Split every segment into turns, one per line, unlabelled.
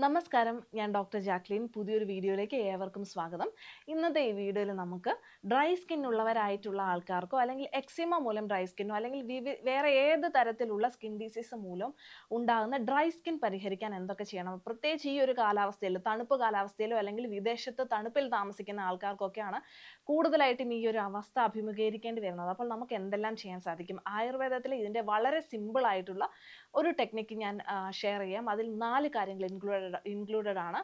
നമസ്കാരം, ഞാൻ doctor Jacqueline. പുതിയൊരു വീഡിയോയിലേക്ക് ഏവർക്കും സ്വാഗതം. ഇന്നത്തെ ഈ വീഡിയോയിൽ നമുക്ക് ഡ്രൈ സ്കിൻ ഉള്ളവരായിട്ടുള്ള ആൾക്കാർക്കോ അല്ലെങ്കിൽ എക്സിമ മൂലം ഡ്രൈ സ്കിന്നോ അല്ലെങ്കിൽ വേറെ ഏത് തരത്തിലുള്ള സ്കിൻ ഡിസീസ് മൂലം ഉണ്ടാകുന്ന ഡ്രൈ സ്കിൻ പരിഹരിക്കാൻ എന്തൊക്കെ ചെയ്യണം, പ്രത്യേകിച്ച് ഈ ഒരു കാലാവസ്ഥയിൽ, തണുപ്പ് കാലാവസ്ഥയിലോ അല്ലെങ്കിൽ വിദേശത്ത് തണുപ്പിൽ താമസിക്കുന്ന ആൾക്കാർക്കൊക്കെയാണ് കൂടുതലായിട്ടും ഈ ഒരു അവസ്ഥ അഭിമുഖീകരിക്കേണ്ടി വരുന്നത്. അപ്പോൾ നമുക്ക് എന്തെല്ലാം ചെയ്യാൻ സാധിക്കും? ആയുർവേദത്തിൽ ഇതിൻ്റെ വളരെ സിമ്പിൾ ആയിട്ടുള്ള ഒരു ടെക്നിക്ക് ഞാൻ ഷെയർ ചെയ്യാം. അതിൽ 4 കാര്യങ്ങൾ ഇൻക്ലൂഡഡ് ആണ്.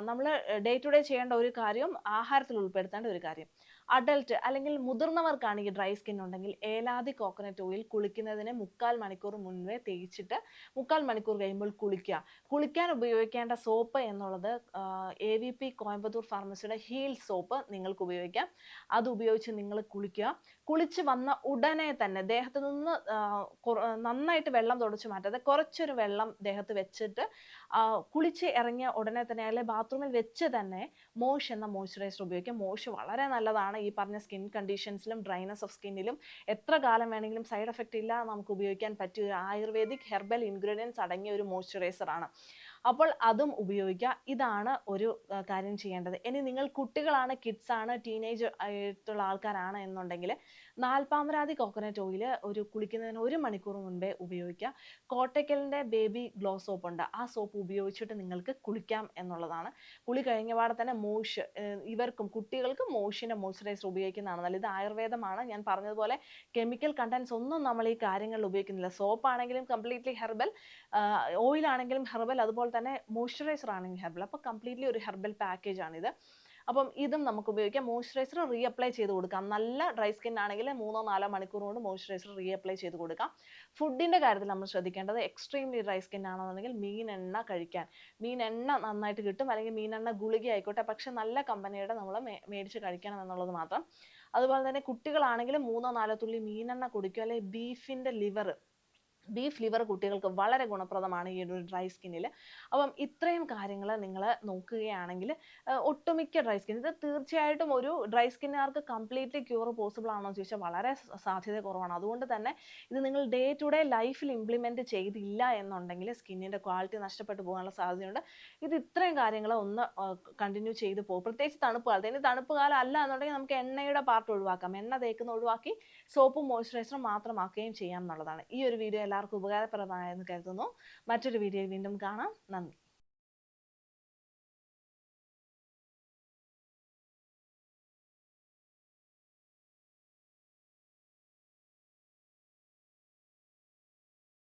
നമ്മൾ ഡേ ടു ഡേ ചെയ്യേണ്ട ഒരു കാര്യവും ആഹാരത്തിൽ ഉൾപ്പെടുത്തേണ്ട ഒരു കാര്യം. അഡൽട്ട് അല്ലെങ്കിൽ മുതിർന്നവർക്കാണ് ഈ ഡ്രൈ സ്കിൻ ഉണ്ടെങ്കിൽ ഏലാദി കോക്കനട്ട് ഓയിൽ കുളിക്കുന്നതിന് 3/4 മണിക്കൂർ മുൻപേ തേച്ചിട്ട് 3/4 മണിക്കൂർ കഴിയുമ്പോൾ കുളിക്കുക. കുളിക്കാൻ ഉപയോഗിക്കേണ്ട സോപ്പ് എന്നുള്ളത് AVP കോയമ്പത്തൂർ ഫാർമസിയുടെ ഹീൽ സോപ്പ് നിങ്ങൾക്ക് ഉപയോഗിക്കാം. അത് ഉപയോഗിച്ച് നിങ്ങൾ കുളിക്കുക. കുളിച്ച് വന്ന ഉടനെ തന്നെ ദേഹത്ത് നിന്ന് നന്നായിട്ട് വെള്ളം തുടച്ച് മാറ്റാതെ കുറച്ചൊരു വെള്ളം ദേഹത്ത് വെച്ചിട്ട് കുളിച്ച് ഇറങ്ങിയ ഉടനെ തന്നെ അല്ലെങ്കിൽ ബാത്റൂമിൽ വെച്ച് തന്നെ മോഷ് എന്ന മോയ്സ്ചറൈസർ ഉപയോഗിക്കാം. മോഷ് വളരെ നല്ലതാണ് ഈ പറഞ്ഞ സ്കിൻ കണ്ടീഷൻസിലും ഡ്രൈനസ് ഓഫ് സ്കിന്നിലും. എത്ര കാലം വേണമെങ്കിലും സൈഡ് എഫക്റ്റ് ഇല്ലാതെ നമുക്ക് ഉപയോഗിക്കാൻ പറ്റിയ ഒരു ആയുർവേദിക് ഹെർബൽ ഇൻഗ്രീഡിയൻസ് അടങ്ങിയ ഒരു മോയ്സ്ചറൈസർ ആണ്. അപ്പോൾ അതും ഉപയോഗിക്കുക. ഇതാണ് ഒരു കാര്യം ചെയ്യേണ്ടത്. ഇനി നിങ്ങൾ കുട്ടികളാണ്, കിഡ്സ് ആണ്, ടീനേജ് ആയിട്ടുള്ള ആൾക്കാരാണ് എന്നുണ്ടെങ്കിൽ നാൽപ്പാമരാതി കോക്കനട്ട് ഓയിൽ കുളിക്കുന്നതിന് 1 മണിക്കൂർ മുൻപേ ഉപയോഗിക്കുക. കോട്ടയ്ക്കലിൻ്റെ ബേബി ഗ്ലോ സോപ്പ് ഉണ്ട്. ആ സോപ്പ് ഉപയോഗിച്ചിട്ട് നിങ്ങൾക്ക് കുളിക്കാം എന്നുള്ളതാണ്. കുളി കഴിഞ്ഞ പാടെ തന്നെ മോഷ്, ഇവർക്കും കുട്ടികൾക്കും മോഷിൻ്റെ മോയ്സ്ചറൈസർ ഉപയോഗിക്കുന്നതാണ് നല്ലത്. ഇത് ആയുർവേദമാണ്. ഞാൻ പറഞ്ഞതുപോലെ കെമിക്കൽ കണ്ടൻസ് ഒന്നും നമ്മൾ ഈ കാര്യങ്ങളിൽ ഉപയോഗിക്കുന്നില്ല. സോപ്പ് ആണെങ്കിലും കംപ്ലീറ്റ്ലി ഹെർബൽ, ഓയിൽ ആണെങ്കിലും ഹെർബൽ, അതുപോലെ തന്നെ മോയ്സ്ചറൈസർ ആണെങ്കിൽ ഹെർബൽ. അപ്പോൾ കംപ്ലീറ്റ്ലി ഒരു ഹെർബൽ പാക്കേജ് ആണിത്. അപ്പം ഇതും നമുക്ക് ഉപയോഗിക്കാം. മോയ്സ്ചറൈസർ റീഅപ്ലൈ ചെയ്ത് കൊടുക്കാം. നല്ല ഡ്രൈ സ്കിൻ ആണെങ്കിൽ 3-4 മണിക്കൂർ കൊണ്ട് മോയ്സ്ചറൈസർ റീഅപ്ലൈ ചെയ്ത് കൊടുക്കാം. ഫുഡിൻ്റെ കാര്യത്തിൽ നമ്മൾ ശ്രദ്ധിക്കേണ്ടത്, എക്സ്ട്രീംലി ഡ്രൈ സ്കിൻ ആണെന്നുണ്ടെങ്കിൽ മീനെണ്ണ കഴിക്കാൻ. മീനെണ്ണ നന്നായിട്ട് കിട്ടും, അല്ലെങ്കിൽ മീനെണ്ണ ഗുളിക ആയിക്കോട്ടെ, പക്ഷെ നല്ല കമ്പനിയുടെ നമ്മൾ മേടിച്ച് കഴിക്കണം എന്നുള്ളത് മാത്രം. അതുപോലെ തന്നെ കുട്ടികളാണെങ്കിലും 3-4 തുള്ളി മീനെണ്ണ കുടിക്കുക. അല്ലെങ്കിൽ ബീഫ് ലിവർ കുട്ടികൾക്ക് വളരെ ഗുണപ്രദമാണ് ഈ ഒരു ഡ്രൈ സ്കിന്നിൽ. അപ്പം ഇത്രയും കാര്യങ്ങൾ നിങ്ങൾ നോക്കുകയാണെങ്കിൽ ഒട്ടുമിക്ക ഡ്രൈ സ്കിൻ, ഇത് തീർച്ചയായിട്ടും ഒരു ഡ്രൈ സ്കിന്നുകാർക്ക് കംപ്ലീറ്റ്ലി ക്യൂർ പോസിബിൾ ആണോ എന്ന് ചോദിച്ചാൽ വളരെ സാധ്യത കുറവാണ്. അതുകൊണ്ട് തന്നെ ഇത് നിങ്ങൾ ഡേ ടു ഡേ ലൈഫിൽ ഇംപ്ലിമെൻറ്റ് ചെയ്തില്ല എന്നുണ്ടെങ്കിൽ സ്കിന്നിൻ്റെ ക്വാളിറ്റി നഷ്ടപ്പെട്ടു പോകാനുള്ള സാധ്യതയുണ്ട്. ഇത് ഇത്രയും കാര്യങ്ങൾ ഒന്ന് കണ്ടിന്യൂ ചെയ്ത് പോകും, പ്രത്യേകിച്ച് തണുപ്പ് കാലത്ത്. ഇനി തണുപ്പ് കാലം അല്ല എന്നുണ്ടെങ്കിൽ നമുക്ക് എണ്ണയുടെ പാർട്ട് ഒഴിവാക്കാം. എണ്ണ തേക്കുന്ന ഒഴിവാക്കി സോപ്പും മോയ്സ്ചറൈസറും മാത്രമാക്കുകയും ചെയ്യാം എന്നുള്ളതാണ്. ഈ ഒരു വീഡിയോ എല്ലാവർക്കും ഉപകാരപ്രദമായെന്ന് കരുതുന്നു. മറ്റൊരു വീഡിയോയിൽ വീണ്ടും കാണാം. നന്ദി.